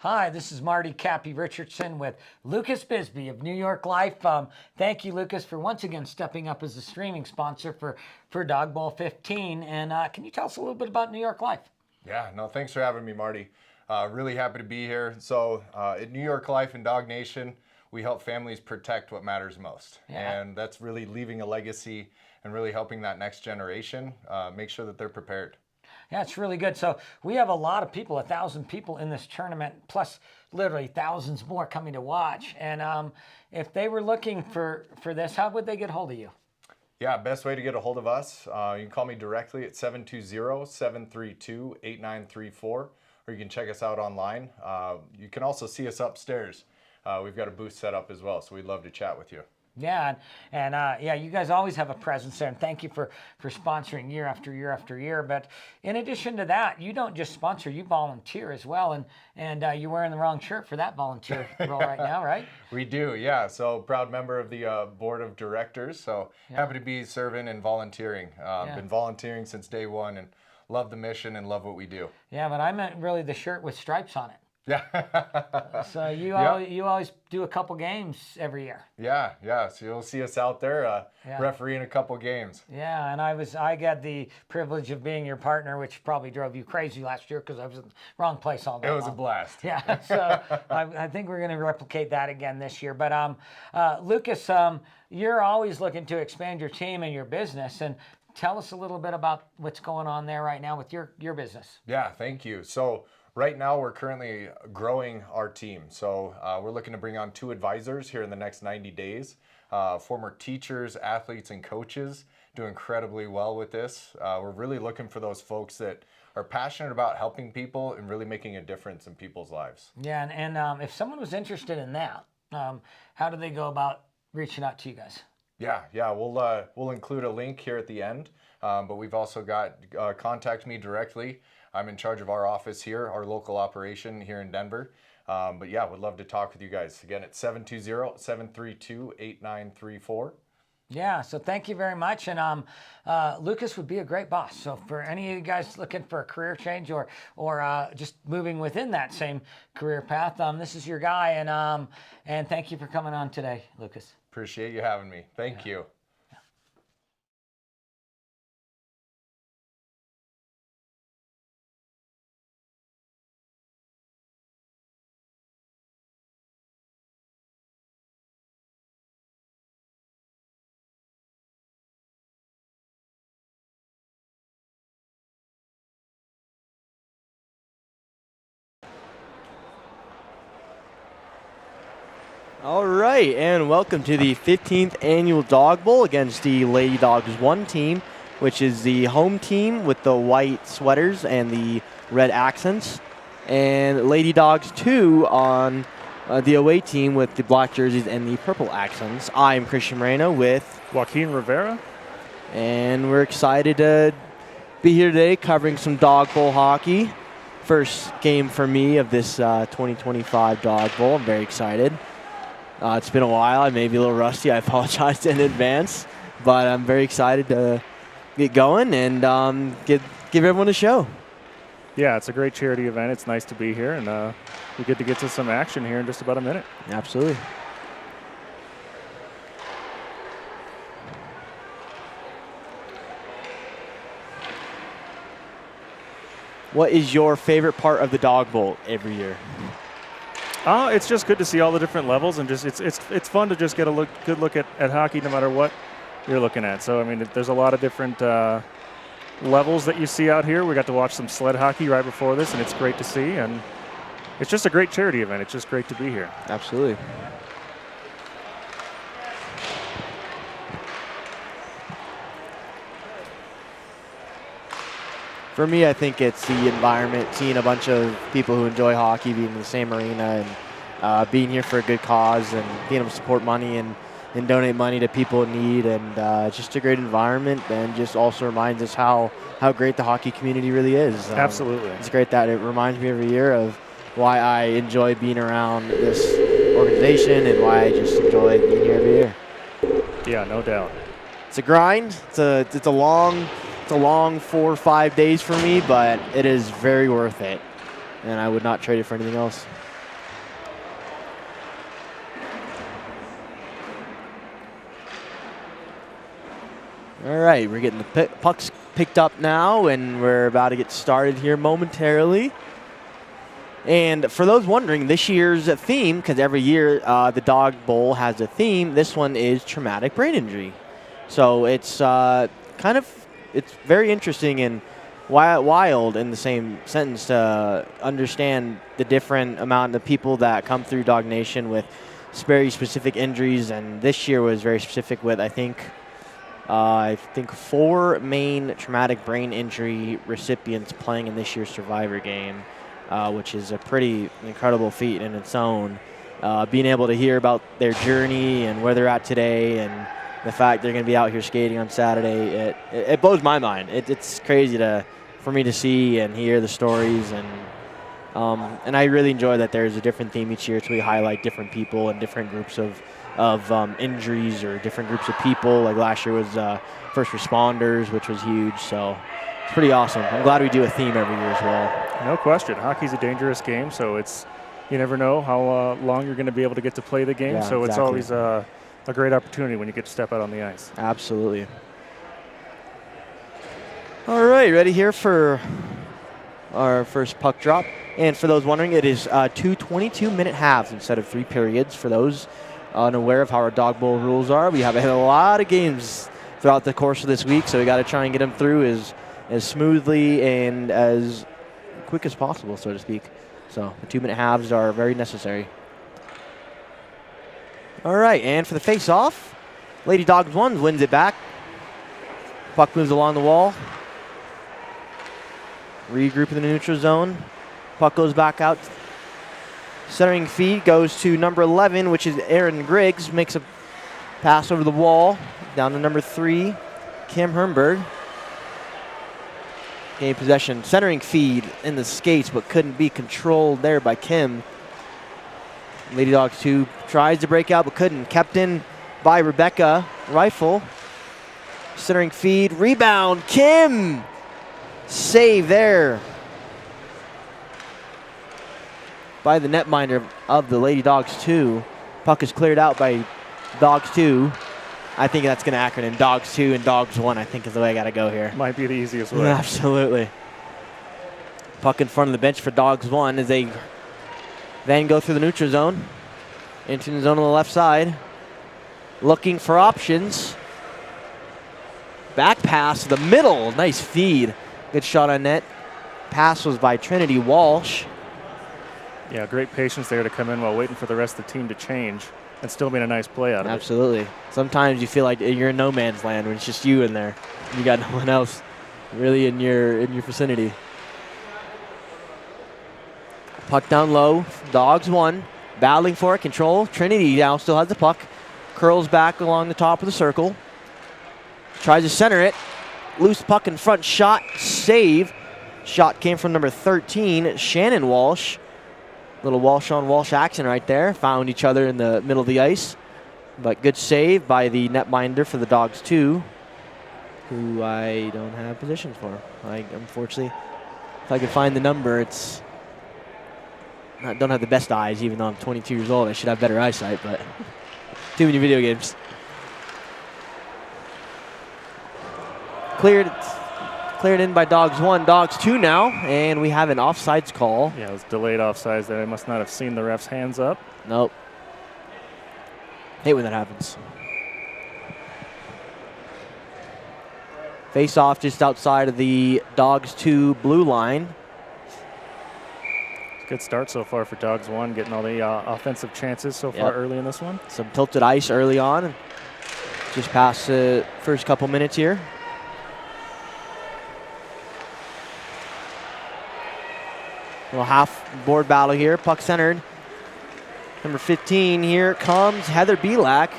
Hi, this is Marty Cappy Richardson with Lucas Bisbee of New York Life. Thank you, Lucas, for once again stepping up as a streaming sponsor for Dog Bowl 15. And can you tell us a little bit about New York Life? Yeah, no, thanks for having me, Marty. Really happy to be here. So at New York Life and Dog Nation, we help families protect what matters most. Yeah. And that's really leaving a legacy and really helping that next generation make sure that they're prepared. Yeah, it's really good. So we have a lot of people, 1,000 people in this tournament, plus literally thousands more coming to watch. And if they were looking for this, how would they get hold of you? Yeah, best way to get a hold of us, you can call me directly at 720-732-8934, or you can check us out online. You can also see us upstairs. We've got a booth set up as well, so we'd love to chat with you. Yeah, and yeah, you guys always have a presence there, and thank you for sponsoring year after year after year. But in addition to that, you don't just sponsor, you volunteer as well, and you're wearing the wrong shirt for that volunteer role right now, right? We do, yeah. So proud member of the board of directors, so happy to be serving and volunteering. Been volunteering since day one and love the mission and love what we do. Yeah, but I meant really the shirt with stripes on it. Yeah. So you always do a couple games every year. Yeah. So you'll see us out there refereeing a couple games. Yeah, and I got the privilege of being your partner, which probably drove you crazy last year because I was in the wrong place all day long. It was a blast. Yeah, so I think we're going to replicate that again this year. But Lucas, you're always looking to expand your team and your business, and tell us a little bit about what's going on there right now with your business. Yeah, thank you. So right now, we're currently growing our team. So we're looking to bring on 2 advisors here in the next 90 days. Former teachers, athletes, and coaches do incredibly well with this. We're really looking for those folks that are passionate about helping people and really making a difference in people's lives. Yeah, and if someone was interested in that, how do they go about reaching out to you guys? Yeah, we'll include a link here at the end, but we've also got contact me directly. I'm in charge of our office here, our local operation here in Denver. But yeah, would love to talk with you guys. Again, it's 720-732-8934. Yeah, so thank you very much. And Lucas would be a great boss. So for any of you guys looking for a career change or just moving within that same career path, this is your guy. And thank you for coming on today, Lucas. Appreciate you having me. Thank you. All right, and welcome to the 15th annual Dog Bowl against the Lady Dogs 1 team, which is the home team with the white sweaters and the red accents, and Lady Dogs 2 on the away team with the black jerseys and the purple accents. I am Christian Moreno with Joaquin Rivera, and we're excited to be here today covering some Dog Bowl hockey. First game for me of this 2025 Dog Bowl. I'm very excited. It's been a while. I may be a little rusty. I apologize in advance. But I'm very excited to get going and give everyone a show. Yeah, it's a great charity event. It's nice to be here, and we get to get to some action here in just about a minute. Absolutely. What is your favorite part of the Dog Bowl every year? It's just good to see all the different levels, and just it's fun to just get a good look at hockey no matter what you're looking at. So I mean, there's a lot of different levels that you see out here. We got to watch some sled hockey right before this, and it's great to see. And it's just a great charity event. It's just great to be here. Absolutely. For me, I think it's the environment, seeing a bunch of people who enjoy hockey being in the same arena and being here for a good cause and being able to support money and donate money to people in need, and just a great environment, and just also reminds us how great the hockey community really is. Absolutely. It's great that it reminds me every year of why I enjoy being around this organization and why I just enjoy being here every year. Yeah, no doubt. It's a grind. It's a long 4 or 5 days for me, but it is very worth it, and I would not trade it for anything else. All right, we're getting the pucks picked up now, and we're about to get started here momentarily. And for those wondering, this year's theme, because every year the Dawg Bowl has a theme, this one is traumatic brain injury. So it's it's very interesting and wild in the same sentence to understand the different amount of people that come through Dawg Nation with very specific injuries. And this year was very specific with, I think 4 main traumatic brain injury recipients playing in this year's Survivor game, which is a pretty incredible feat in its own. Being able to hear about their journey and where they're at today, and the fact they're going to be out here skating on Saturday, it blows my mind. It's crazy for me to see and hear the stories, and I really enjoy that there's a different theme each year, so we highlight different people and different groups of injuries or different groups of people. Like last year was first responders, which was huge. So it's pretty awesome. I'm glad we do a theme every year as well. No question. Hockey's a dangerous game, so you never know how long you're going to be able to get to play the game. Yeah, so exactly. It's always a great opportunity when you get to step out on the ice. Absolutely. All right, ready here for our first puck drop. And for those wondering, it is 2 22-minute halves instead of 3 periods. For those unaware of how our Dawg Bowl rules are, we have a lot of games throughout the course of this week, so we got to try and get them through as smoothly and as quick as possible, so to speak. So the 2-minute halves are very necessary. All right, and for the face-off, Lady Dogs 1 wins it back. Puck moves along the wall. Regroup in the neutral zone. Puck goes back out. Centering feed goes to number 11, which is Aaron Griggs. Makes a pass over the wall. Down to number 3, Kim Hermberg. Gain possession. Centering feed in the skates, but couldn't be controlled there by Kim. Lady Dogs 2 tries to break out, but couldn't. Kept in by Rebecca Rifle. Centering feed. Rebound. Kim! Save there by the netminder of the Lady Dogs 2. Puck is cleared out by Dogs 2. I think that's going to acronym Dogs 2 and Dogs 1, I think is the way I got to go here. Might be the easiest way. Absolutely. Puck in front of the bench for Dogs 1 as they then go through the neutral zone. Into the zone on the left side. Looking for options. Back pass to the middle. Nice feed. Good shot on net. Pass was by Trinity Walsh. Yeah, great patience there to come in while waiting for the rest of the team to change and still made a nice play out of it. Absolutely. Sometimes you feel like you're in no man's land when it's just you in there. You got no one else really in your vicinity. Puck down low. Dogs 1. Battling for it. Control. Trinity now still has the puck. Curls back along the top of the circle. Tries to center it. Loose puck in front. Shot. Save. Shot came from number 13, Shannon Walsh. Little Walsh on Walsh action right there. Found each other in the middle of the ice. But good save by the netminder for the Dogs 2, who I don't have positions for. Unfortunately, if I could find the number, I don't have the best eyes, even though I'm 22 years old. I should have better eyesight, but too many video games. Cleared in by Dogs 1, Dogs 2 now, and we have an offsides call. Yeah, it was delayed offsides there. I must not have seen the ref's hands up. Nope. Hate when that happens. Face off just outside of the Dogs 2 blue line. Good start so far for Dogs 1, getting all the offensive chances so far early in this one. Some tilted ice early on. Just past the first couple minutes here. Little half board battle here. Puck centered. Number 15, here comes Heather Belak.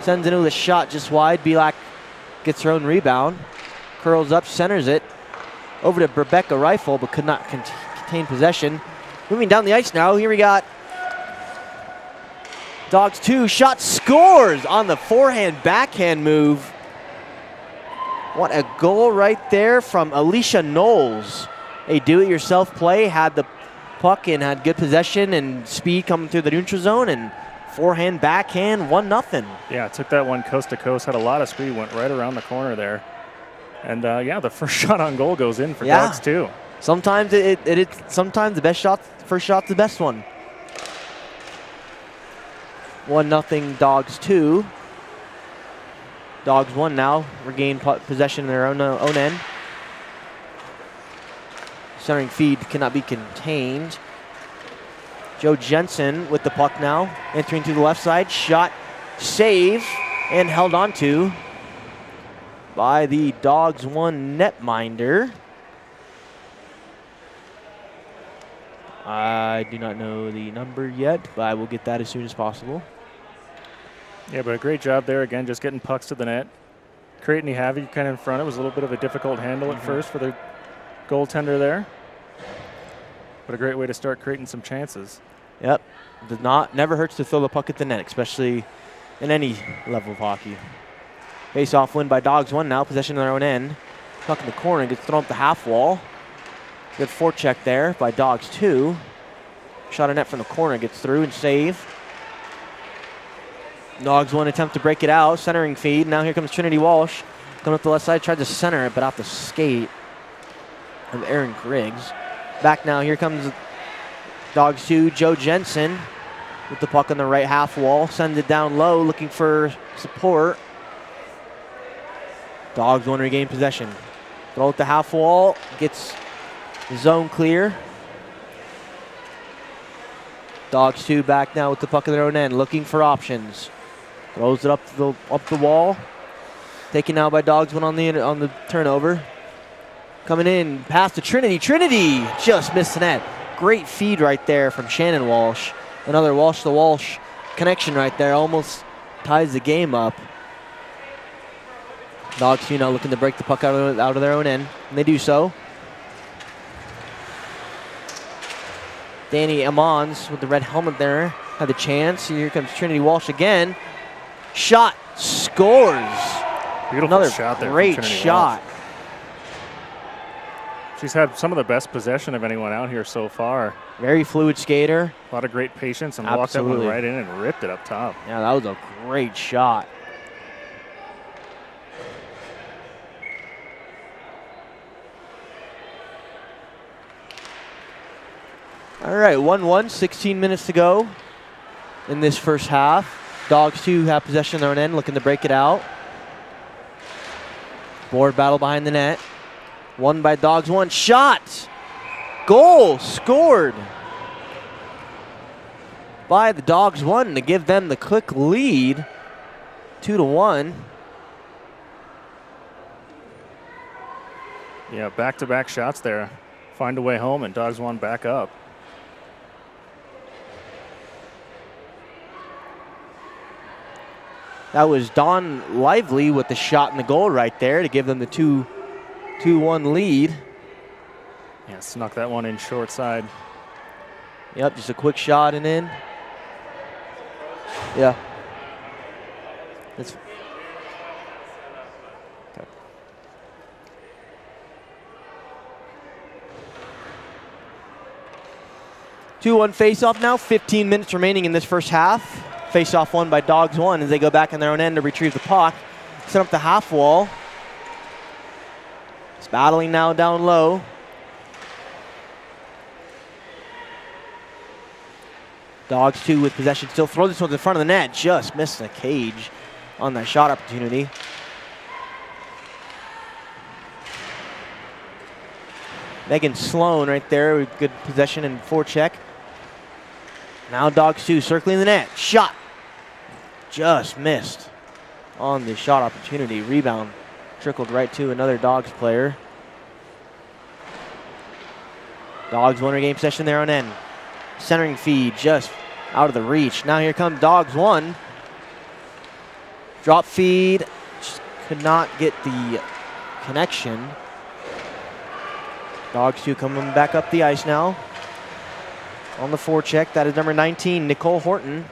Sends it with a shot just wide. Belak gets her own rebound. Curls up, centers it. Over to Rebecca Rifle, but could not contain possession. Moving down the ice now. Here we got Dogs 2. Shot scores on the forehand backhand move. What a goal right there from Alicia Knowles. A do-it-yourself play, had the puck and had good possession and speed coming through the neutral zone and Forehand, backhand, 1-0. Yeah, took that one coast to coast, had a lot of speed, went right around the corner there. And yeah, the first shot on goal goes in for Dawgs too. Sometimes sometimes the best shot, first shot's the best one. 1-0 Dawgs 2. Dawgs 1 now, regain possession in their own end. Centering feed cannot be contained. Joe Jensen with the puck now, entering to the left side. Shot, save, and held on to by the Dawgs 1 netminder. I do not know the number yet, but I will get that as soon as possible. Yeah, but a great job there again, just getting pucks to the net. Creating havoc kind of in front. It was a little bit of a difficult handle at first for the goaltender there. But a great way to start creating some chances. Yep, never hurts to throw the puck at the net, especially in any level of hockey. Face-off win by Dawgs 1 now, possession in their own end. Puck in the corner, gets thrown up the half wall. Good forecheck there by Dawgs 2. Shot a net from the corner, gets through and save. Dawgs 1 attempt to break it out, centering feed. Now here comes Trinity Walsh. Coming up the left side, tried to center it, but off the skate of Aaron Griggs. Back now, here comes Dawgs 2, Joe Jensen with the puck on the right half wall. Sends it down low, looking for support. Dawgs 1 regain possession. Throw at the half wall, gets zone clear. Dawgs 2 back now with the puck in their own end, looking for options. Throws it up the wall. Taken now by Dawgs 1 on the turnover. Coming in, pass to Trinity. Trinity just missed the net. Great feed right there from Shannon Walsh. Another Walsh to Walsh connection right there. Almost ties the game up. Dawgs now looking to break the puck out of their own end, and they do so. Danny Amons with the red helmet there had the chance. Here comes Trinity Walsh again. Shot, scores. Beautiful Another shot there. Great shot. Walsh. She's had some of the best possession of anyone out here so far. Very fluid skater. A lot of great patience and Absolutely. walked that one right in and ripped it up top. Yeah, that was a great shot. All right, 1-1, 16 minutes to go in this first half. Dawgs 2 have possession on their own end, looking to break it out. Board battle behind the net. Won by Dawgs 1. Shot! Goal! Scored by the Dawgs 1 to give them the quick lead, 2-1. Yeah, back-to-back shots there. Find a way home, and Dawgs 1 back up. That was Don Lively with the shot in the goal right there to give them the 2-1 lead. Yeah, snuck that one in short side. Yep, just a quick shot and in. Yeah. That's okay. 2-1 face-off now, 15 minutes remaining in this first half. Face-off won by Dawgs 1 as they go back in their own end to retrieve the puck. Set up the half wall. It's battling now down low. Dawgs 2 with possession still. Throws this one in front of the net. Just missed the cage on that shot opportunity. Megan Sloan right there with good possession and forecheck. Now Dawgs 2 circling the net. Shot. Just missed on the shot opportunity. Rebound trickled right to another Dawgs player. Dawgs 1 regain possession there on end. Centering feed just out of the reach. Now here comes Dawgs 1. Drop feed. Just could not get the connection. Dawgs 2 coming back up the ice now. On the forecheck, that is number 19, Nicole Horton.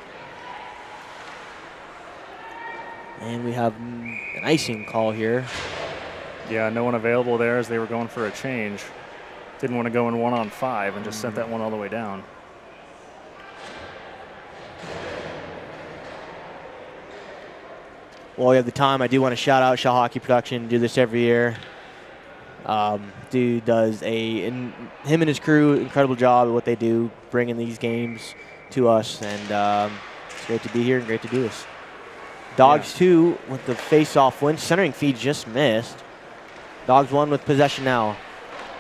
And we have an icing call here. Yeah, no one available there as they were going for a change. Didn't want to go in 1-on-5 and just sent that one all the way down. while we have the time, I do want to shout out Shell Hockey Production. Do this every year. Dude does him and his crew, incredible job at what they do, bringing these games to us, and it's great to be here and great to do this. Dawgs 2 with the face-off win. Centering feed just missed. Dawgs 1 with possession now.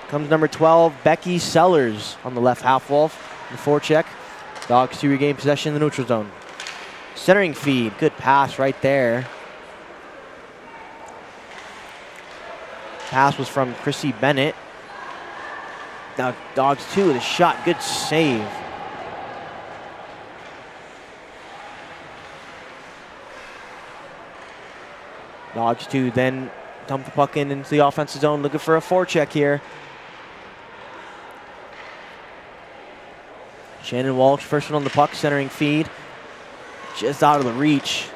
Comes number 12, Becky Sellers on the left half wall. The forecheck. Dawgs 2 regain possession in the neutral zone. Centering feed, good pass right there. Pass was from Chrissy Bennett. Now Dawgs 2 with a shot, good save. Dawgs 2 then dump the puck into the offensive zone, looking for a forecheck here. Shannon Walsh, first one on the puck, centering feed. Just out of the reach.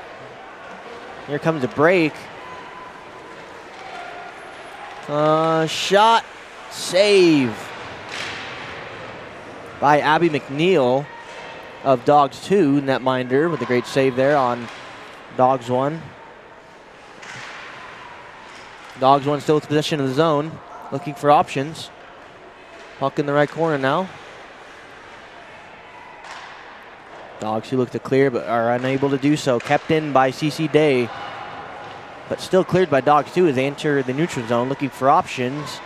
Here comes a break. Shot, save by Abby McNeil of Dawgs 2, netminder with a great save there on Dawgs 1. Dawgs 1 still with possession of the zone, looking for options. Puck in the right corner now. Dawgs 2 look to clear but are unable to do so. Kept in by CC Day, but still cleared by Dawgs 2 as they enter the neutral zone. Looking for options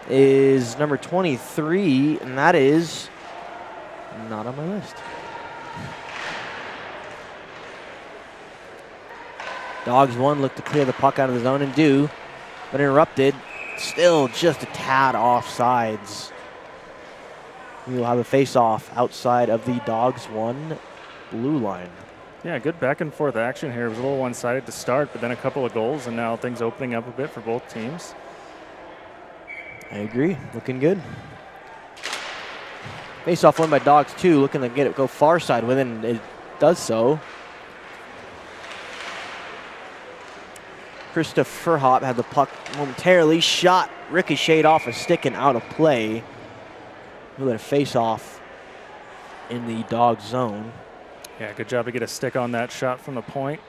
is number 23, and that is not on my list. Dawgs 1 look to clear the puck out of the zone and do, but interrupted. Still just a tad off sides. We will have a face-off outside of the Dawgs 1 blue line. Yeah, good back and forth action here. It was a little one-sided to start, but then a couple of goals, and now things opening up a bit for both teams. I agree. Looking good. Face-off win by Dawgs 2, looking to get it go far side with it, and it does so. Krista Furhop had the puck momentarily. Shot ricocheted off a stick and out of play. We'll let it face off in the Dawgs zone. Yeah, good job to get a stick on that shot from the point.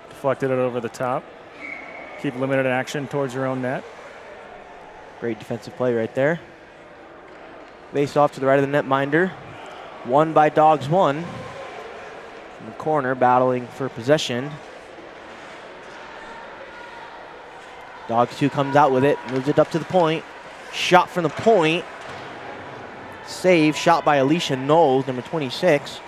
Deflected it over the top. Keep limited action towards your own net. Great defensive play right there. Face off to the right of the netminder. Won by Dawgs 1. From the corner, battling for possession. Dawgs 2 comes out with it, moves it up to the point. Shot from the point. Save, shot by Alicia Knowles, number 26.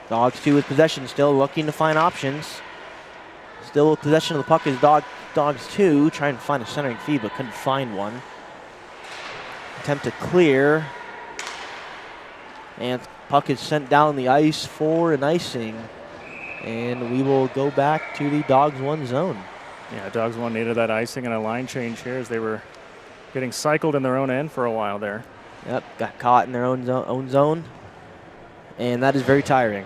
Dawgs 2 with possession, still looking to find options. Still with possession of the puck is Dawgs 2, trying to find a centering feed, but couldn't find one. Attempt to clear. And puck is sent down the ice for an icing. And we will go back to the Dawgs 1 zone. Yeah, Dawgs 1 needed that icing and a line change here as they were getting cycled in their own end for a while there. Yep, got caught in their own zone. And that is very tiring.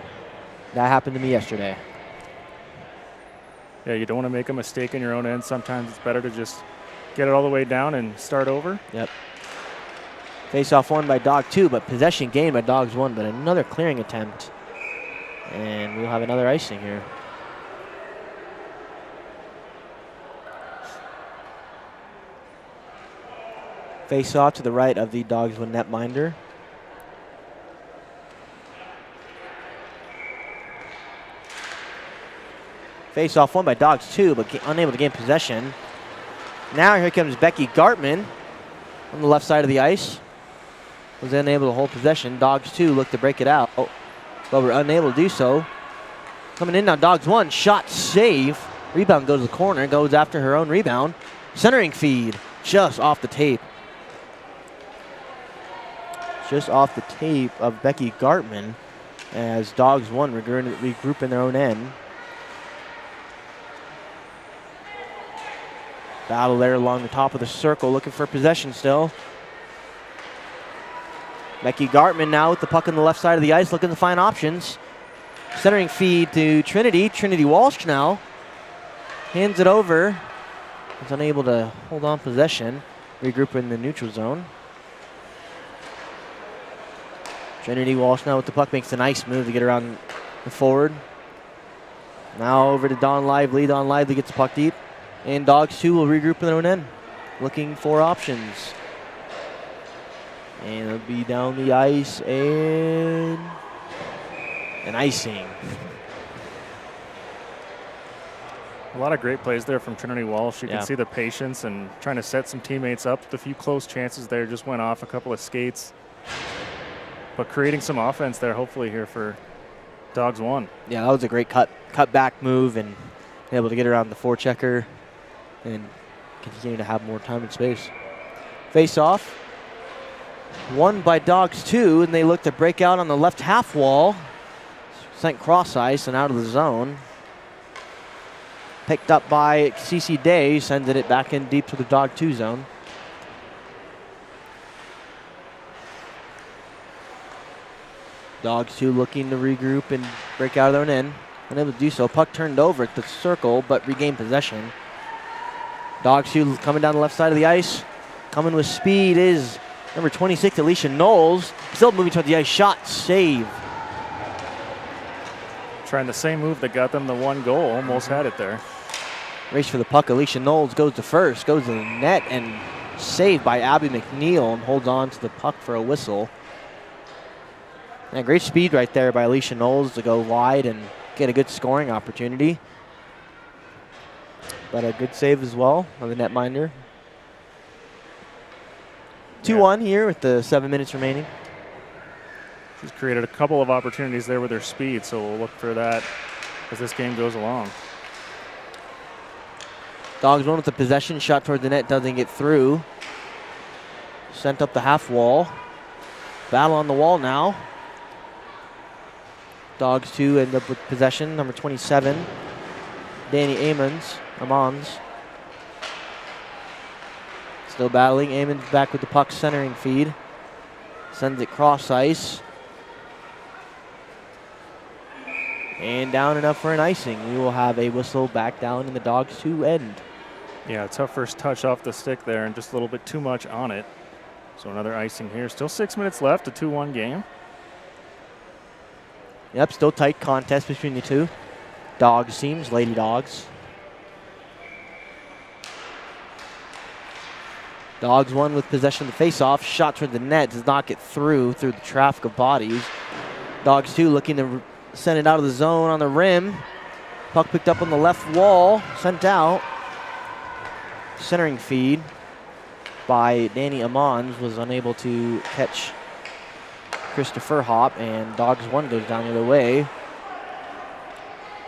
That happened to me yesterday. Yeah, you don't want to make a mistake in your own end. Sometimes it's better to just get it all the way down and start over. Yep. Face-off won by Dawg 2, but possession gained by Dawgs 1, but another clearing attempt. And we'll have another icing here. Face-off to the right of the Dawgs 1 netminder. Face-off won by Dawgs 2, but unable to gain possession. Now here comes Becky Gartman on the left side of the ice. Was unable to hold possession. Dawgs 2 looked to break it out, but were unable to do so. Coming in now, Dawgs 1, shot, save. Rebound goes to the corner, goes after her own rebound. Centering feed, just off the tape. Just off the tape of Becky Gartman as Dawgs 1 regroup in their own end. Battle there along the top of the circle, looking for possession still. Becky Gartman now with the puck on the left side of the ice, looking to find options. Centering feed to Trinity. Trinity Walsh now hands it over. Is unable to hold on possession. Regroup in the neutral zone. Trinity Walsh now with the puck, makes a nice move to get around the forward. Now over to Don Lively. Don Lively gets the puck deep. And Dawgs 2 will regroup in their own end, looking for options. And it'll be down the ice and an icing. A lot of great plays there from Trinity Walsh. You Yeah. can see the patience and trying to set some teammates up. A few close chances there, just went off a couple of skates. But creating some offense there, hopefully, here for Dawgs 1. Yeah, that was a great cut back move and able to get around the forechecker and continue to have more time and space. Face off. Won by Dawgs 2, and they look to break out on the left half wall. Sent cross ice and out of the zone. Picked up by CC Day, sending it back in deep to the Dawg 2 zone. Dawgs 2 looking to regroup and break out of their own end. Unable to do so. Puck turned over at the circle, but regained possession. Dawgs 2 coming down the left side of the ice. Coming with speed is number 26, Alicia Knowles. Still moving toward the ice. Shot, save. Trying the same move that got them the 1 goal. Almost had it there. Race for the puck. Alicia Knowles goes to first, goes to the net, and saved by Abby McNeil and holds on to the puck for a whistle. And great speed right there by Alicia Knowles to go wide and get a good scoring opportunity. But a good save as well on the netminder. 2-1 here with the 7 minutes remaining. She's created a couple of opportunities there with her speed, so we'll look for that as this game goes along. Dawgs 1 with the possession. Shot toward the net, doesn't get through. Sent up the half wall. Battle on the wall now. Dawgs 2 end up with possession. Number 27, Danny Amons. Still battling. Amons back with the puck, centering feed. Sends it cross ice. And down enough for an icing. We will have a whistle back down in the Dawgs 2 end. Yeah, tough first touch off the stick there and just a little bit too much on it. So another icing here. Still 6 minutes left, a 2-1 game. Yep, still tight contest between the two. Dawgs teams, Lady Dawgs. Dawgs 1 with possession of the face-off. Shot toward the net, does not get through the traffic of bodies. Dawgs 2 looking to send it out of the zone on the rim. Puck picked up on the left wall, sent out. Centering feed by Danny Amons was unable to catch Christopher Hopp, and Dawgs 1 goes down the other way.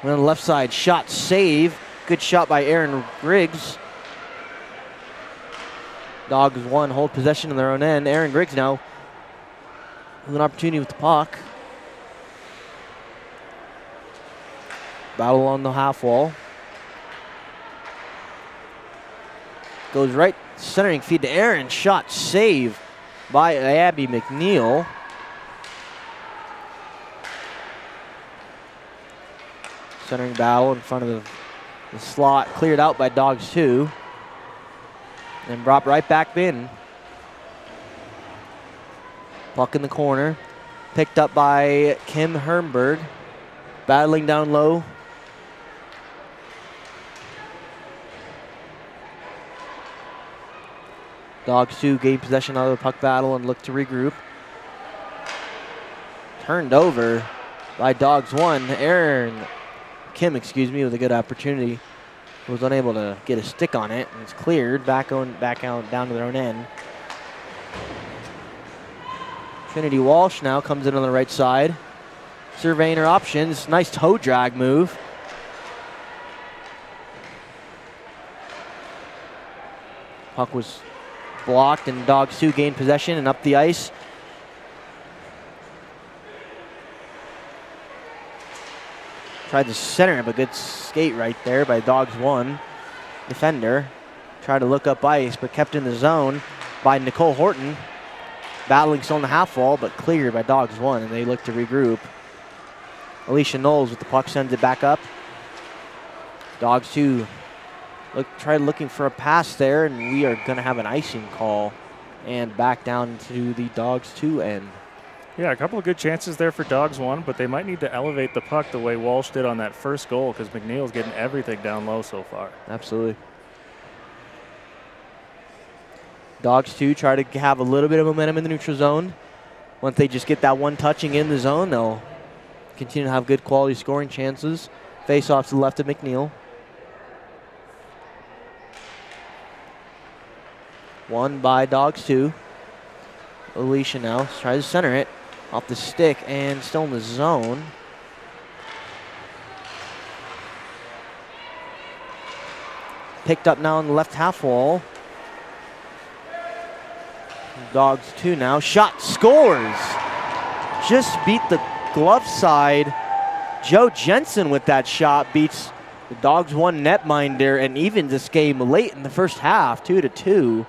On the left side, shot, save. Good shot by Aaron Griggs. Dawgs 1 hold possession in their own end. Aaron Griggs now with an opportunity with the puck. Battle on the half wall. Goes right, centering feed to Aaron. Shot, save by Abby McNeil. Centering battle in front of the slot, cleared out by Dawgs 2. And brought right back in. Puck in the corner. Picked up by Kim Hermberg. Battling down low. Dawgs 2 gained possession out of the puck battle and looked to regroup. Turned over by Dawgs 1. Kim, with a good opportunity. Was unable to get a stick on it, and it's cleared back out down to their own end. Trinity Walsh now comes in on the right side, surveying her options. Nice toe drag move. Puck was blocked, and Dawgs 2 gained possession and up the ice. Tried to center him, a good skate right there by Dawgs 1 defender. Tried to look up ice, but kept in the zone by Nicole Horton. Battling still on the half wall, but cleared by Dawgs 1, and they look to regroup. Alicia Knowles with the puck sends it back up. Dawgs 2 tried looking for a pass there, and we are going to have an icing call. And back down to the Dawgs 2 end. Yeah, a couple of good chances there for Dawgs one, but they might need to elevate the puck the way Walsh did on that first goal because McNeil's getting everything down low so far. Absolutely. Dawgs, too, try to have a little bit of momentum in the neutral zone. Once they just get that one touching in the zone, they'll continue to have good quality scoring chances. Face-off to the left of McNeil. One by Dawgs, 2. Alicia now tries to center it. Off the stick and still in the zone. Picked up now on the left half wall. Dawgs 2 now. Shot, scores. Just beat the glove side. Joe Jensen with that shot beats the Dawgs 1 netminder and even this game late in the first half, 2-2.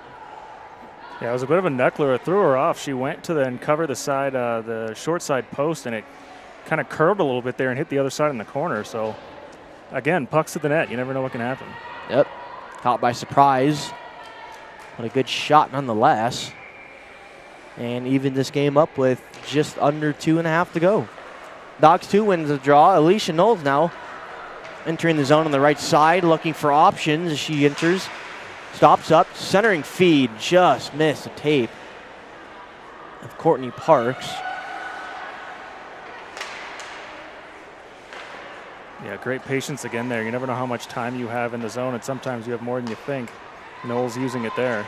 Yeah, it was a bit of a knuckler. It threw her off. She went to then cover the side, the short side post, and it kind of curved a little bit there and hit the other side in the corner. So, again, pucks to the net. You never know what can happen. Yep. Caught by surprise. But a good shot nonetheless. And even this game up with just under 2.5 to go. Dawgs 2 wins the draw. Alicia Knowles now entering the zone on the right side, looking for options as she enters. Stops up, centering feed, just missed the tape of Courtney Parks. Yeah, great patience again there. You never know how much time you have in the zone, and sometimes you have more than you think. Knowles using it there.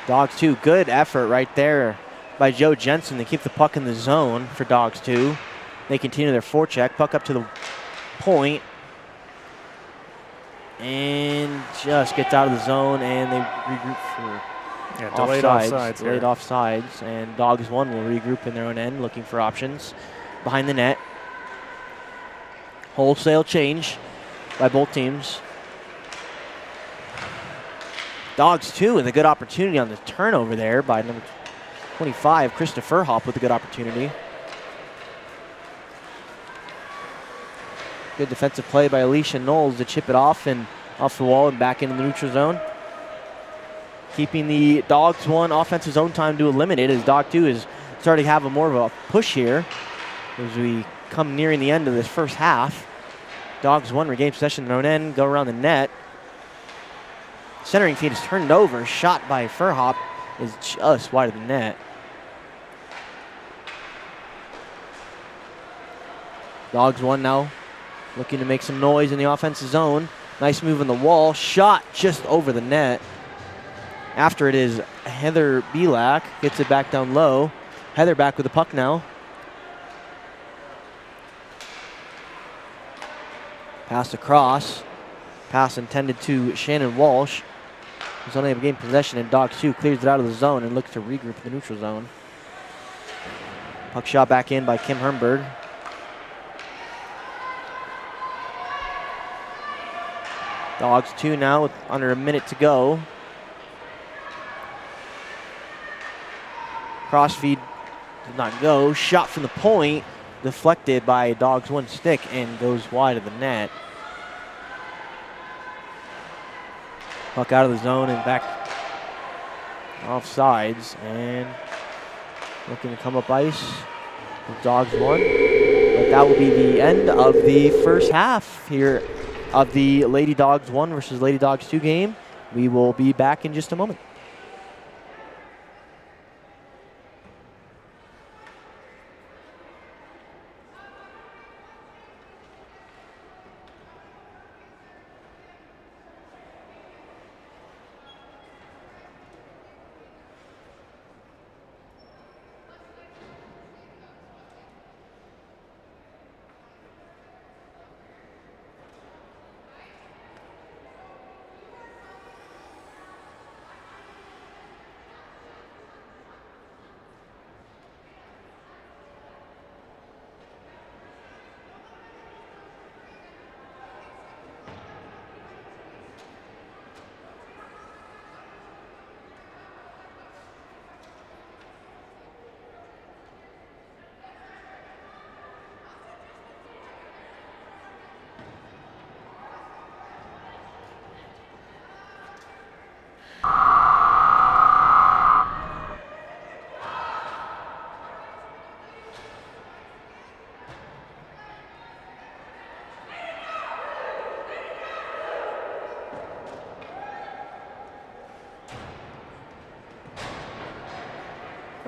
Dawgs 2, good effort right there by Joe Jensen to keep the puck in the zone for Dawgs 2. They continue their forecheck, puck up to the point. And just gets out of the zone, and they regroup for delayed offsides. Delayed offsides, and Dawgs 1 will regroup in their own end, looking for options behind the net. Wholesale change by both teams. Dawgs 2 with a good opportunity on the turnover there by number 25, Christopher Hopp with a good opportunity. Good defensive play by Alicia Knowles to chip it off and off the wall and back into the neutral zone. Keeping the Dawgs 1 offensive zone time to eliminate as Dawg 2 is starting to have more of a push here as we come nearing the end of this first half. Dawgs 1 regain possession in their own end, go around the net. Centering feed is turned over, shot by Furhop is just wide of the net. Dawgs 1 now looking to make some noise in the offensive zone. Nice move on the wall. Shot just over the net. After it is Heather Belak. Gets it back down low. Heather back with the puck now. Pass across. Pass intended to Shannon Walsh. Who's unable to gain possession, and Dawgs 2 clears it out of the zone and looks to regroup in the neutral zone. Puck shot back in by Kim Hermberg. Dawgs 2 now with under a minute to go. Crossfeed did not go. Shot from the point, deflected by Dawgs 1 stick and goes wide of the net. Puck out of the zone and back off sides and looking to come up ice with Dawgs 1. But that will be the end of the first half here of the Lady Dawgs 1 versus Lady Dawgs 2 game. We will be back in just a moment.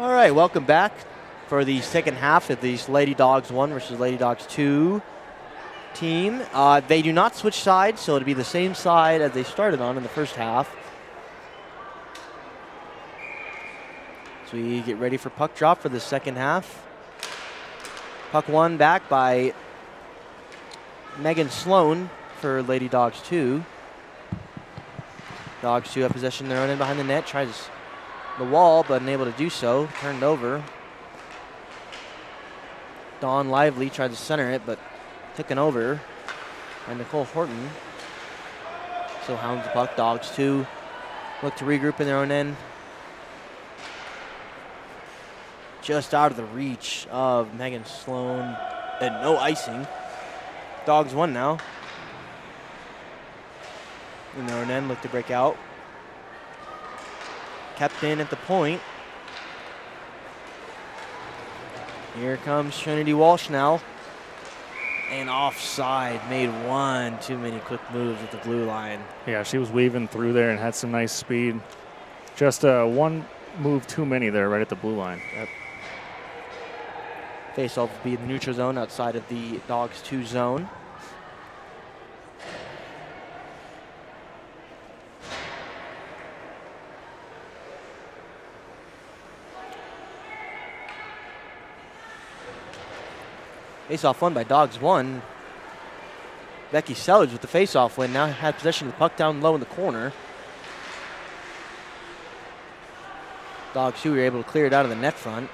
All right, welcome back for the second half of these Lady Dogs 1 versus Lady Dogs 2 team. They do not switch sides, so it'll be the same side as they started on in the first half. So we get ready for puck drop for the second half. Puck won back by Megan Sloan for Lady Dogs 2. Dogs 2 have possession of their own end behind the net. Tries the wall, but unable to do so. Turned over. Dawn Lively tried to center it, but taken over. And Nicole Horton still hounds the puck. Dogs 2 look to regroup in their own end. Just out of the reach of Megan Sloan, and no icing. Dogs 1 now. In their own end, look to break out. Kept in at the point. Here comes Trinity Walsh now. And offside, made one too many quick moves at the blue line. Yeah, she was weaving through there and had some nice speed. Just one move too many there right at the blue line. Yep. Face-off will be in the neutral zone outside of the Dogs 2 zone. Face-off won by Dogs 1. Becky Sellers with the face-off win. Now had possession of the puck down low in the corner. Dogs 2 were able to clear it out of the net front.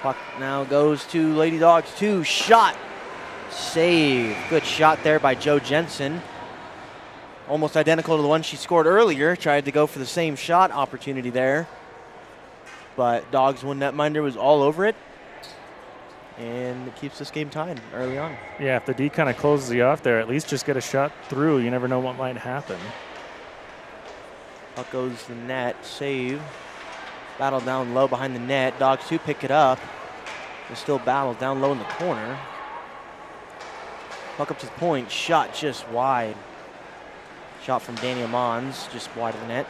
Puck now goes to Lady Dogs 2. Shot. Save. Good shot there by Jo Jensen. Almost identical to the one she scored earlier. Tried to go for the same shot opportunity there. But Dogs 1 netminder was all over it. And it keeps this game tied early on. Yeah, if the D kind of closes you off there, at least just get a shot through. You never know what might happen. Puck goes to the net. Save. Battle down low behind the net. Dogs 2 pick it up. They still battle down low in the corner. Puck up to the point. Shot just wide. Shot from Daniel Mons, just wide of the net.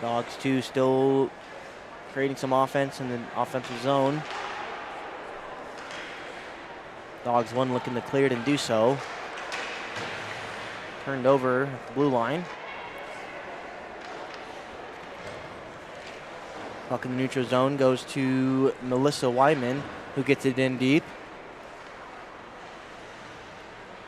Dogs 2 still creating some offense in the offensive zone. Dogs 1 looking to clear it and do so. Turned over at the blue line. Puck in the neutral zone goes to Melissa Wyman, who gets it in deep.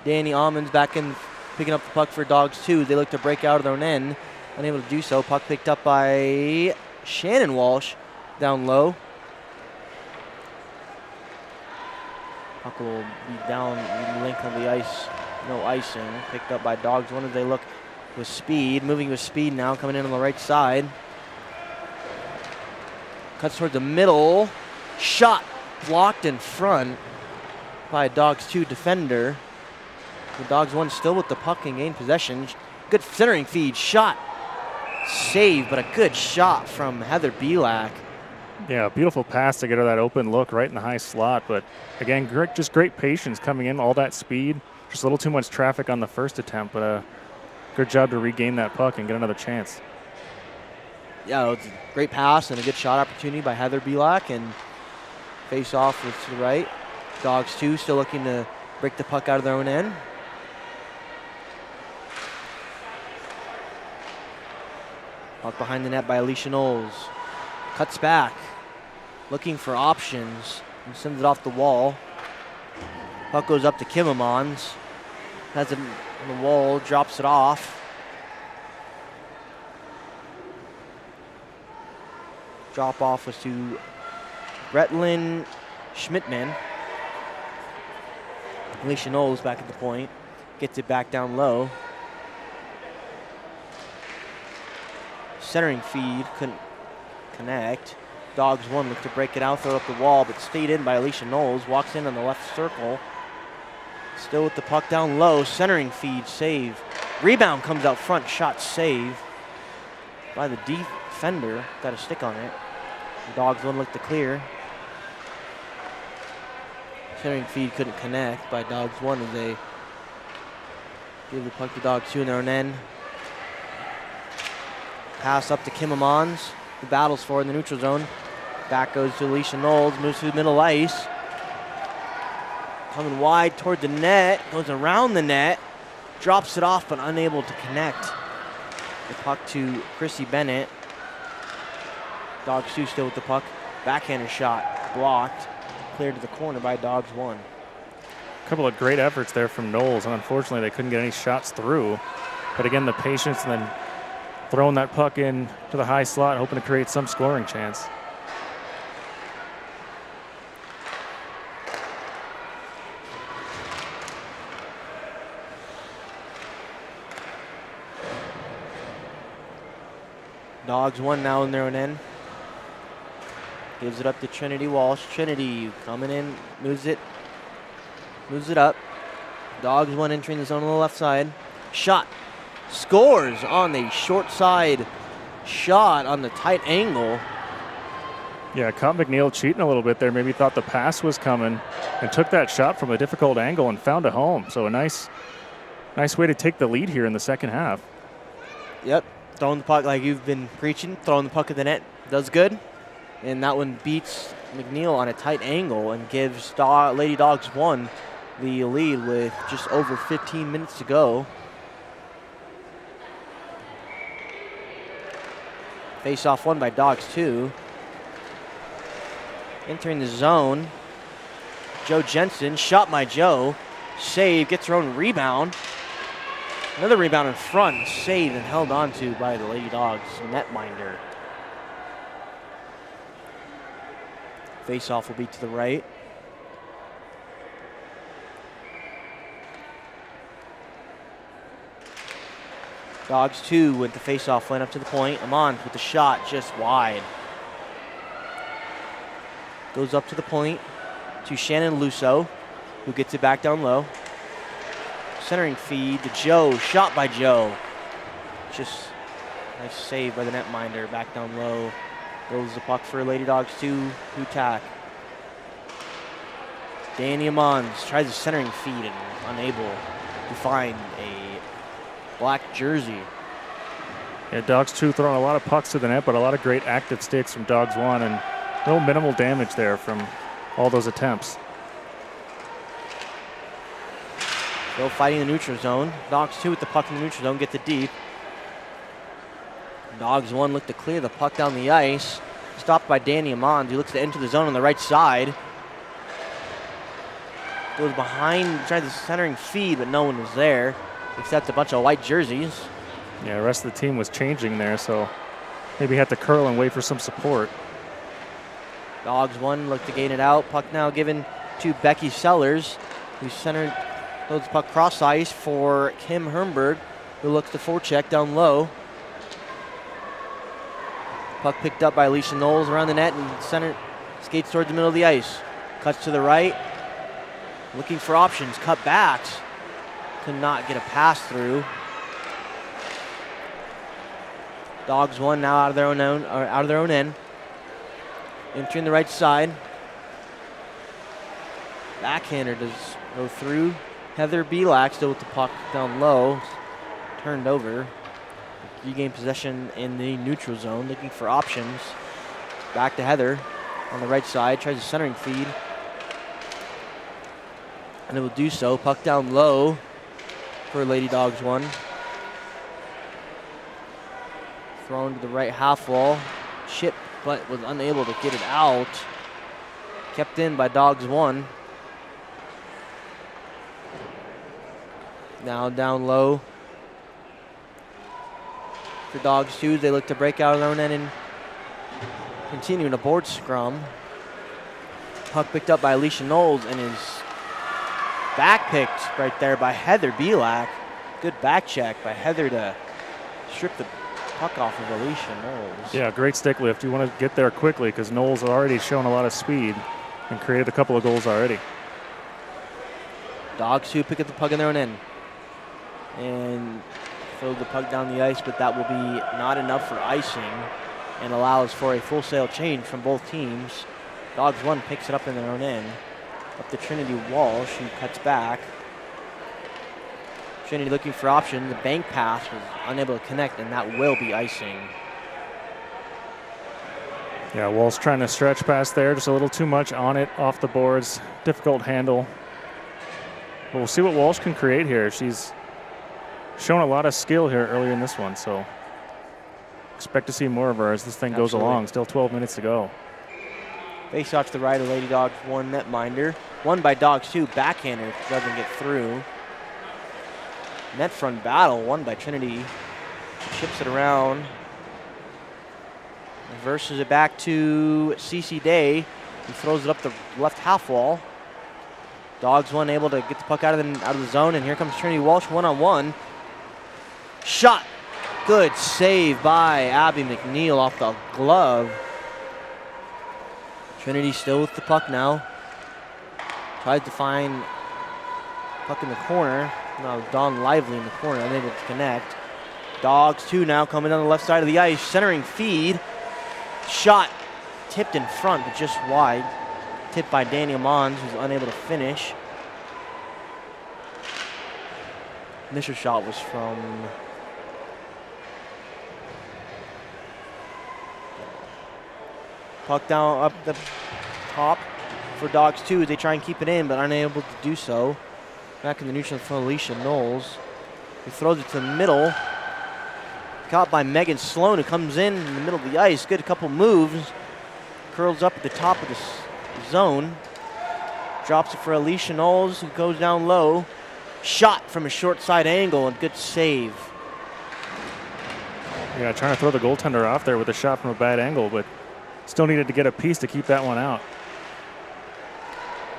Danny Almonds back in, picking up the puck for Dogs 2. They look to break out of their own end. Unable to do so. Puck picked up by Shannon Walsh down low. Puck will be down the length of the ice. No icing. Picked up by Dogs 1 as they look with speed. Moving with speed now, coming in on the right side. Cuts towards the middle. Shot blocked in front by a Dogs 2 defender. The Dogs 1 still with the puck and gain possession. Good centering feed. Shot. Save, but a good shot from Heather Belak. Yeah, beautiful pass to get her that open look right in the high slot. But again, just great patience coming in, all that speed. Just a little too much traffic on the first attempt, but good job to regain that puck and get another chance. Yeah, it's a great pass and a good shot opportunity by Heather Belak, and face off to the right. Dogs 2 still looking to break the puck out of their own end. Puck behind the net by Alicia Knowles. Cuts back, looking for options, and sends it off the wall. Puck goes up to Kim Amons. Has it on the wall, drops it off. Drop off was to Bretlin Schmidtman. Alicia Knowles back at the point. Gets it back down low. Centering feed, couldn't connect. Dogs 1 looked to break it out, throw up the wall, but stayed in by Alicia Knowles. Walks in on the left circle. Still with the puck down low. Centering feed, save. Rebound comes out front, shot save by the defender. Got a stick on it. The Dogs 1 looked to clear. Centering feed couldn't connect by Dogs 1 as they give the puck to Dogs 2 in their own end. Pass up to Kim Amons, who battles for it in the neutral zone. Back goes to Alicia Knowles, moves to the middle ice. Coming wide toward the net, goes around the net, drops it off but unable to connect. The puck to Chrissy Bennett. Dawgs 2 still with the puck. Backhander shot, blocked. Cleared to the corner by Dawgs 1. A couple of great efforts there from Knowles, and unfortunately they couldn't get any shots through. But again, the patience and then throwing that puck in to the high slot, hoping to create some scoring chance. Dawgs 1 now in their own end. Gives it up to Trinity Walsh. Trinity coming in, moves it up. Dawgs 1 entering the zone on the left side. Shot. Scores on the short side shot on the tight angle. Yeah, caught McNeil cheating a little bit there. Maybe thought the pass was coming and took that shot from a difficult angle and found a home. So a nice way to take the lead here in the second half. Yep, throwing the puck like you've been preaching. Throwing the puck at the net does good. And that one beats McNeil on a tight angle and gives Lady Dawgs 1 the lead with just over 15 minutes to go. Face-off won by Dawgs 2. Entering the zone. Joe Jensen, shot by Joe. Save, gets her own rebound. Another rebound in front, saved and held on to by the Lady Dawgs netminder. Face-off will be to the right. Dawgs 2 with the face-off went up to the point. Amon with the shot just wide. Goes up to the point to Shannon Lusso, who gets it back down low. Centering feed to Joe, shot by Joe. Just nice save by the netminder, back down low. Goes the puck for Lady Dawgs 2 to attack. Danny Amons tries a centering feed and unable to find a black jersey. Yeah, Dawgs 2 throwing a lot of pucks to the net, but a lot of great active sticks from Dawgs 1, and no minimal damage there from all those attempts. Still fighting the neutral zone. Dawgs 2 with the puck in the neutral zone, gets it deep. Dawgs 1 look to clear the puck down the ice. Stopped by Danny Amons, who looks to enter the zone on the right side. Goes behind, tries the centering feed, but no one was there, except a bunch of white jerseys. Yeah, the rest of the team was changing there, so maybe had to curl and wait for some support. Dawgs 1 look to gain it out. Puck now given to Becky Sellers, who centered, throws the puck cross ice for Kim Hermberg, who looks to forecheck down low. Puck picked up by Alicia Knowles around the net and center skates towards the middle of the ice. Cuts to the right, looking for options, cut backs. Could not get a pass through. Dawgs 1 now out of their own end. Entering the right side. Backhander does go through. Heather Belak still with the puck down low. Turned over. Regain possession in the neutral zone, looking for options. Back to Heather on the right side. Tries a centering feed. And it will do so. Puck down low for Lady Dawgs 1. Thrown to the right half wall. Chip, but was unable to get it out. Kept in by Dawgs 1. Now down low for Dawgs 2. They look to break out of their own end and continue in a board scrum. Puck picked up by Alicia Knowles and is back picked right there by Heather Belak. Good back check by Heather to strip the puck off of Alicia Knowles. Yeah, great stick lift. You want to get there quickly because Knowles already shown a lot of speed and created a couple of goals already. Dawgs 2 pick up the puck in their own end and throw the puck down the ice, but that will be not enough for icing and allows for a full sail change from both teams. Dawgs 1 picks it up in their own end. Up to Trinity Walsh, who cuts back. Trinity looking for options. The bank pass was unable to connect, and that will be icing. Yeah, Walsh trying to stretch past there, just a little too much on it, off the boards, difficult handle. But we'll see what Walsh can create here. She's shown a lot of skill here earlier in this one, so expect to see more of her as this thing goes along. Still 12 minutes to go. Face off to the right of Lady Dogs 1 netminder. Won by Dogs 2, backhander, doesn't get through. Net front battle, won by Trinity. Chips it around. Reverses it back to CC Day. He throws it up the left half wall. Dogs 1 able to get the puck out of the zone, and here comes Trinity Walsh one-on-one. Shot. Good save by Abby McNeil off the glove. Trinity still with the puck now. Tries to find puck in the corner. Now Dawn Lively in the corner, unable to connect. Dogs 2 now coming down the left side of the ice, centering feed. Shot tipped in front, but just wide. Tipped by Daniel Mons, who's unable to finish. Initial shot was from puck down up the top for Dogs 2 as they try and keep it in, but unable to do so. Back in the neutral for Alicia Knowles. He throws it to the middle. Caught by Megan Sloan, who comes in the middle of the ice. Good couple moves. Curls up at the top of the zone. Drops it for Alicia Knowles, who goes down low. Shot from a short side angle, and good save. Yeah, trying to throw the goaltender off there with a shot from a bad angle, but still needed to get a piece to keep that one out.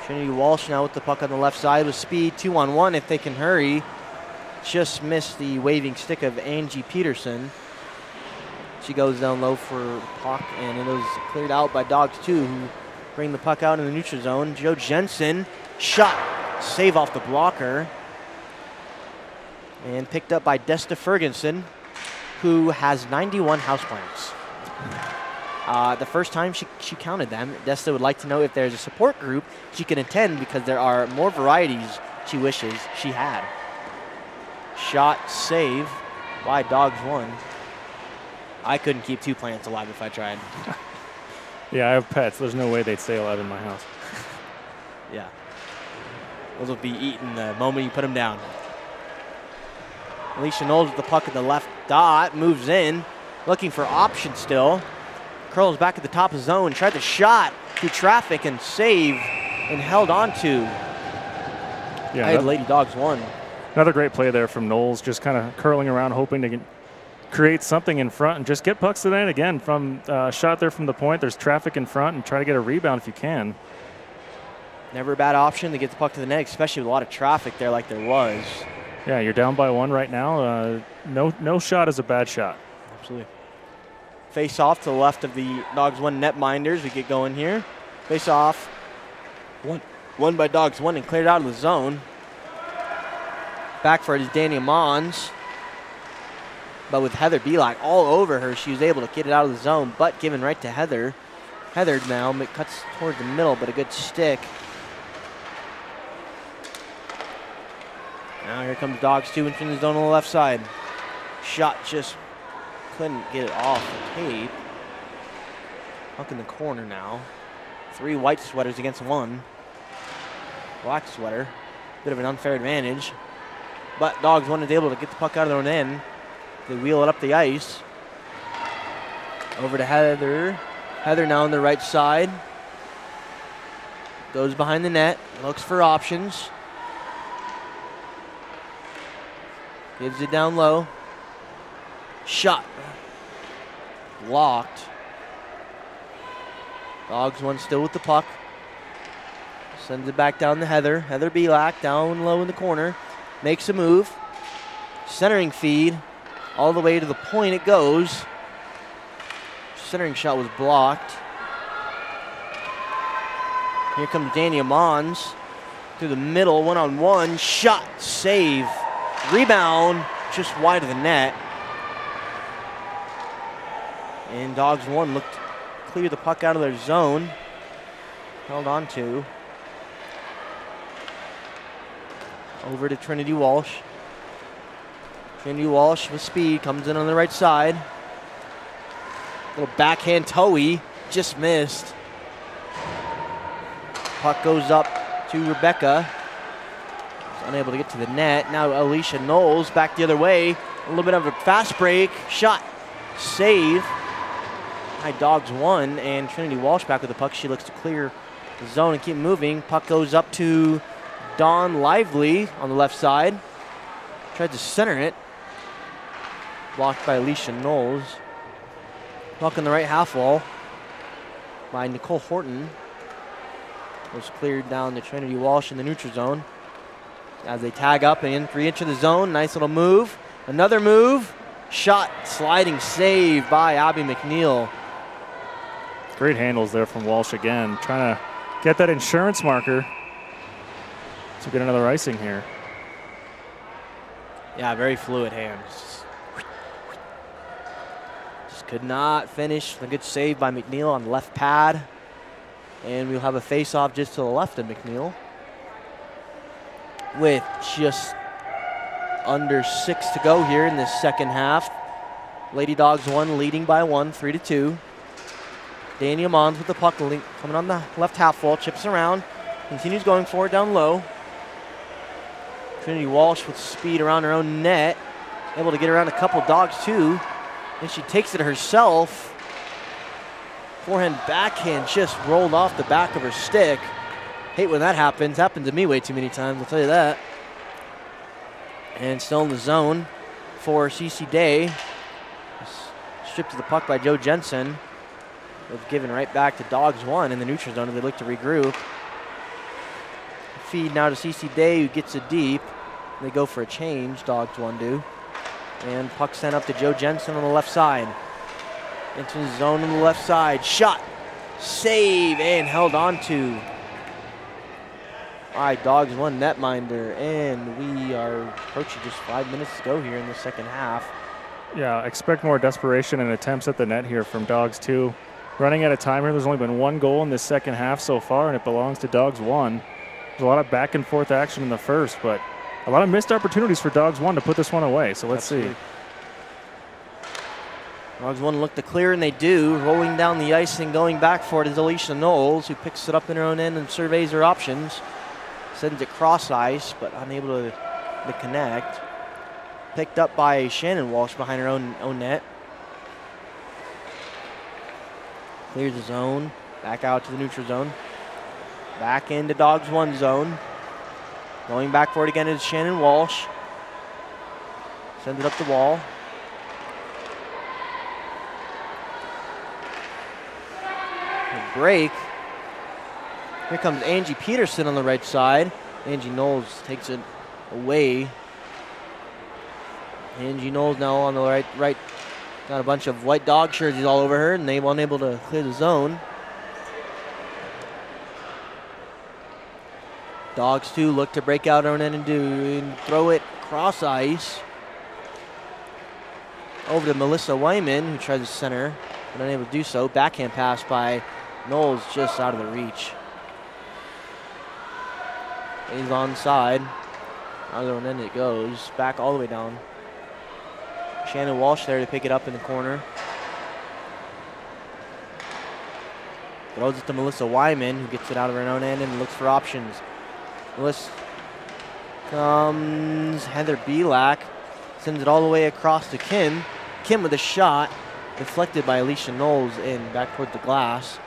Trinity Walsh now with the puck on the left side with speed, 2-on-1 if they can hurry. Just missed the waving stick of Angie Peterson. She goes down low for the puck, and it was cleared out by Dogs 2, who bring the puck out in the neutral zone. Joe Jensen, shot, save off the blocker. And picked up by Desta Ferguson, who has 91 houseplants. The first time she counted them, Desta would like to know if there's a support group she can attend because there are more varieties she wishes she had. Shot, save by Dogs 1. I couldn't keep 2 plants alive if I tried. Yeah, I have pets. There's no way they'd stay alive in my house. Yeah. Those will be eaten the moment you put them down. Alicia Knowles with the puck at the left dot, moves in, looking for option still. Curls back at the top of the zone, tried the shot through traffic and save and held on to. Yeah, I had Lady Dogs 1. Another great play there from Knowles, just kind of curling around, hoping to create something in front and just get pucks to the net again. From shot there from the point, there's traffic in front, and try to get a rebound if you can. Never a bad option to get the puck to the net, especially with a lot of traffic there like there was. Yeah, you're down by 1 right now. No shot is a bad shot. Absolutely. Face off to the left of the Dogs 1 netminders. We get going here. Face off. Won by Dogs 1 and cleared out of the zone. Back for it is Daniel Mons. But with Heather Belak all over her, she was able to get it out of the zone, but given right to Heather. Heather now cuts towards the middle, but a good stick. Now here comes Dogs 2 into the zone on the left side. Shot just couldn't get it off the tape. Puck in the corner now. 3 white sweaters against 1 black sweater. Bit of an unfair advantage. But Dogs 1 is able to get the puck out of their own end. They wheel it up the ice. Over to Heather. Heather now on the right side. Goes behind the net. Looks for options. Gives it down low. Shot. Blocked. Dogs 1 still with the puck. Sends it back down to Heather. Heather Belak down low in the corner. Makes a move. Centering feed. All the way to the point it goes. Centering shot was blocked. Here comes Dania Mons. Through the middle, 1-on-1. Shot, save. Rebound, just wide of the net. And Dogs 1 looked to clear the puck out of their zone. Held on to. Over to Trinity Walsh. Trinity Walsh with speed, comes in on the right side. Little backhand toey just missed. Puck goes up to Rebecca. She's unable to get to the net. Now Alicia Knowles back the other way. A little bit of a fast break. Shot. Save. Dawgs won, and Trinity Walsh back with the puck. She looks to clear the zone and keep moving. Puck goes up to Dawn Lively on the left side. Tried to center it. Blocked by Alicia Knowles. Puck on the right half wall by Nicole Horton. Was cleared down to Trinity Walsh in the neutral zone. As they tag up and re-enter the zone. Nice little move. Another move. Shot, sliding save by Abby McNeil. Great handles there from Walsh again. Trying to get that insurance marker to get another icing here. Yeah, very fluid hands. Just could not finish. A good save by McNeil on the left pad. And we'll have a face-off just to the left of McNeil. With just under 6 to go here in this second half. Lady Dogs won, leading by 1, 3-2. Dania Mons with the puck coming on the left half wall, chips around, continues going forward down low. Trinity Walsh with speed around her own net, able to get around a couple Dogs too. And she takes it herself. Forehand backhand just rolled off the back of her stick. Hate when that happens. Happened to me way too many times, I'll tell you that. And still in the zone for CC Day. Stripped to the puck by Joe Jensen. It was given right back to Dawgs 1 in the neutral zone as they look to regroup. Feed now to CC Day, who gets it deep. They go for a change, Dawgs 1 do. And puck sent up to Joe Jensen on the left side. Into the zone on the left side. Shot, save, and held on to. All right, Dawgs 1 netminder, and we are approaching just 5 minutes to go here in the second half. Yeah, expect more desperation and attempts at the net here from Dawgs 2. Running out of time here. There's only been 1 goal in this second half so far, and it belongs to Dawgs 1. There's a lot of back and forth action in the first, but a lot of missed opportunities for Dawgs 1 to put this one away. So let's see. Dawgs 1 look to clear, and they do. Rolling down the ice and going back for it is Alicia Knowles, who picks it up in her own end and surveys her options. Sends it cross ice, but unable to connect. Picked up by Shannon Walsh behind her own net. Clears the zone. Back out to the neutral zone. Back into Dawgs 1 zone. Going back for it again is Shannon Walsh. Sends it up the wall. The break. Here comes Angie Peterson on the right side. Angie Knowles takes it away. Angie Knowles now on the right. Got a bunch of white dog jerseys all over her, and they were unable to clear the zone. Dawgs 2 look to break out on end and throw it cross ice. Over to Melissa Wyman, who tries to center, but unable to do so. Backhand pass by Knowles, just out of the reach. He's onside. Other one, then it goes back all the way down. Shannon Walsh there to pick it up in the corner. Throws it to Melissa Wyman, who gets it out of her own end and looks for options. Melissa comes Heather Belak, sends it all the way across to Kim. Kim with a shot, deflected by Alicia Knowles and back toward the glass.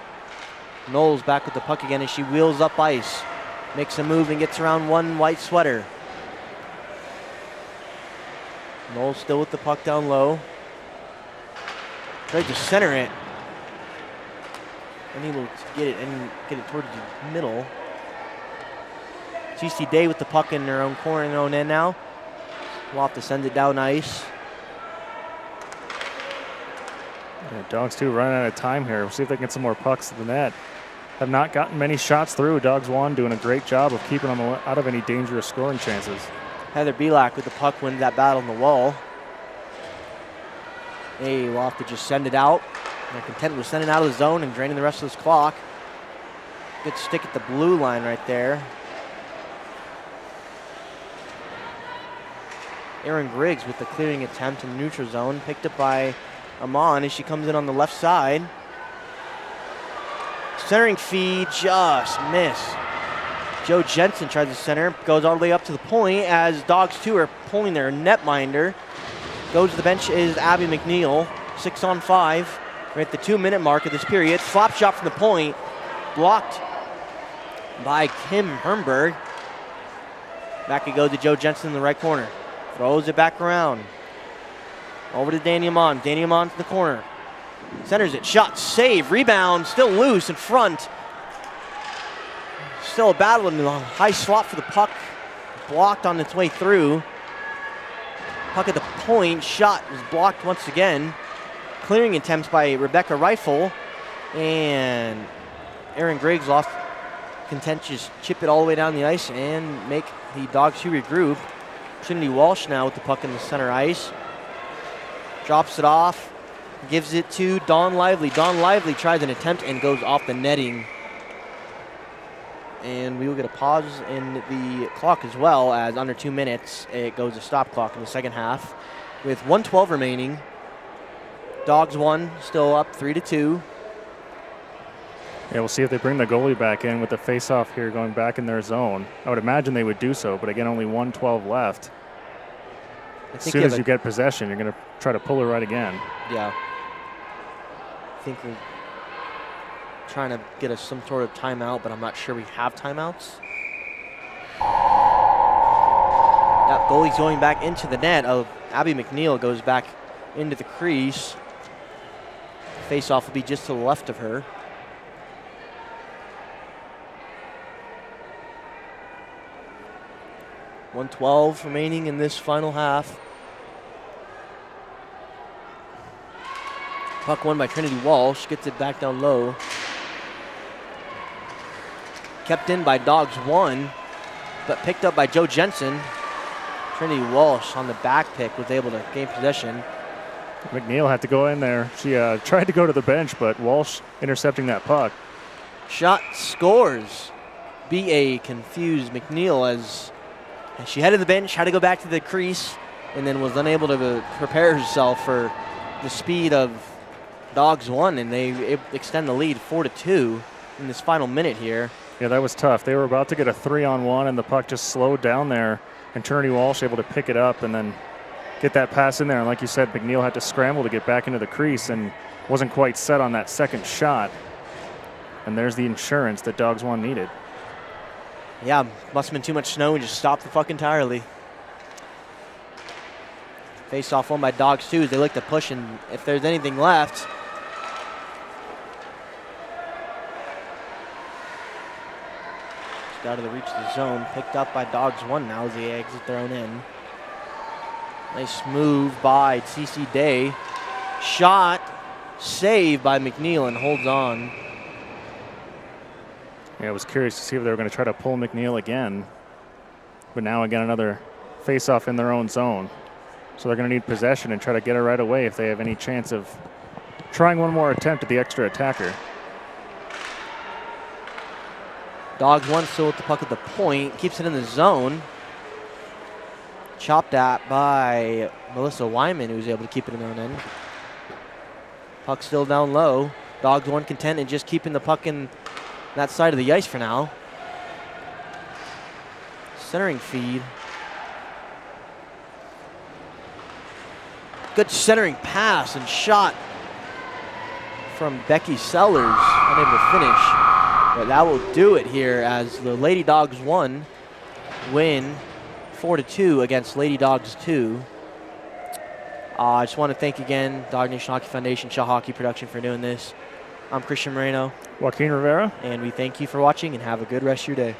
Knowles back with the puck again as she wheels up ice. Makes a move and gets around one white sweater. Knowles still with the puck down low. Tried to center it. Unable to get it towards the middle. CC Day with the puck in their own corner, in their own end now. We'll have to send it down ice. Yeah, Dawgs 2 running out of time here. We'll see if they can get some more pucks to the net. Have not gotten many shots through. Dawgs 1 doing a great job of keeping them out of any dangerous scoring chances. Heather Belak with the puck wins that battle on the wall. Hey, we'll have to just send it out. They're content with sending it out of the zone and draining the rest of this clock. Good stick at the blue line right there. Erin Griggs with the clearing attempt in the neutral zone. Picked up by Amon as she comes in on the left side. Centering feed, just miss. Joe Jensen tries to center, goes all the way up to the point as Dawgs 2 are pulling their netminder. Goes to the bench is Abby McNeil, 6-on-5. We're at the 2-minute mark of this period. Flop shot from the point, blocked by Kim Hermberg. Back it goes to Joe Jensen in the right corner. Throws it back around. Over to Danny Amon. Danny Amon to the corner. Centers it, shot, save, rebound, still loose in front. Still a battle in the high slot for the puck. Blocked on its way through. Puck at the point, shot was blocked once again. Clearing attempts by Rebecca Rifle. And Aaron Griggs lost content to just chip it all the way down the ice and make the Dawgs 2 regroup. Trinity Walsh now with the puck in the center ice. Drops it off. Gives it to Dawn Lively. Dawn Lively tries an attempt and goes off the netting. And we will get a pause in the clock as well, as under 2 minutes it goes to stop clock in the second half. With 1:12 remaining, Dawgs 1 still up 3-2. Yeah, we'll see if they bring the goalie back in with the face-off here going back in their zone. I would imagine they would do so, but again, only 1:12 left. As soon as you get possession, you're going to try to pull it right again. Yeah. I think we're trying to get us some sort of timeout, but I'm not sure we have timeouts. That goalie's going back into the net. Abby McNeil goes back into the crease. Face-off will be just to the left of her. .112 remaining in this final half. Puck won by Trinity Walsh, gets it back down low. Kept in by Dawgs 1, but picked up by Joe Jensen. Trinity Walsh on the back pick was able to gain possession. McNeil had to go in there. She tried to go to the bench, but Walsh intercepting that puck. Shot, scores. B.A. confused McNeil as she headed to the bench, had to go back to the crease, and then was unable to prepare herself for the speed of Dawgs 1, and they extend the lead 4-2 in this final minute here. Yeah, that was tough. They were about to get a 3-on-1, and the puck just slowed down there, and Trinity Walsh able to pick it up and then get that pass in there. And like you said, McNeil had to scramble to get back into the crease and wasn't quite set on that second shot. And there's the insurance that Dawgs 1 needed. Yeah, must have been too much snow and just stopped the puck entirely. Face off won by Dawgs 2 as they look to push, and if there's anything left. Just out of the reach of the zone, picked up by Dawgs 1 now as they exit their own end. Nice move by CC Day. Shot, saved by McNeil and holds on. Yeah, I was curious to see if they were going to try to pull McNeil again. But now again, another face-off in their own zone. So they're going to need possession and try to get it right away if they have any chance of trying one more attempt at the extra attacker. Dawgs 1 still with the puck at the point, keeps it in the zone. Chopped at by Melissa Wyman, who's able to keep it in their own end. Puck still down low. Dawgs 1 content and just keeping the puck in that side of the ice for now. Centering feed. Good centering pass and shot from Becky Sellers, unable to finish. But that will do it here as the Lady Dawgs 1 win 4-2 against Lady Dawgs 2. I just want to thank again Dog Nation Hockey Foundation, Shaw Hockey Production for doing this. I'm Christian Moreno. Joaquin Rivera. And we thank you for watching and have a good rest of your day.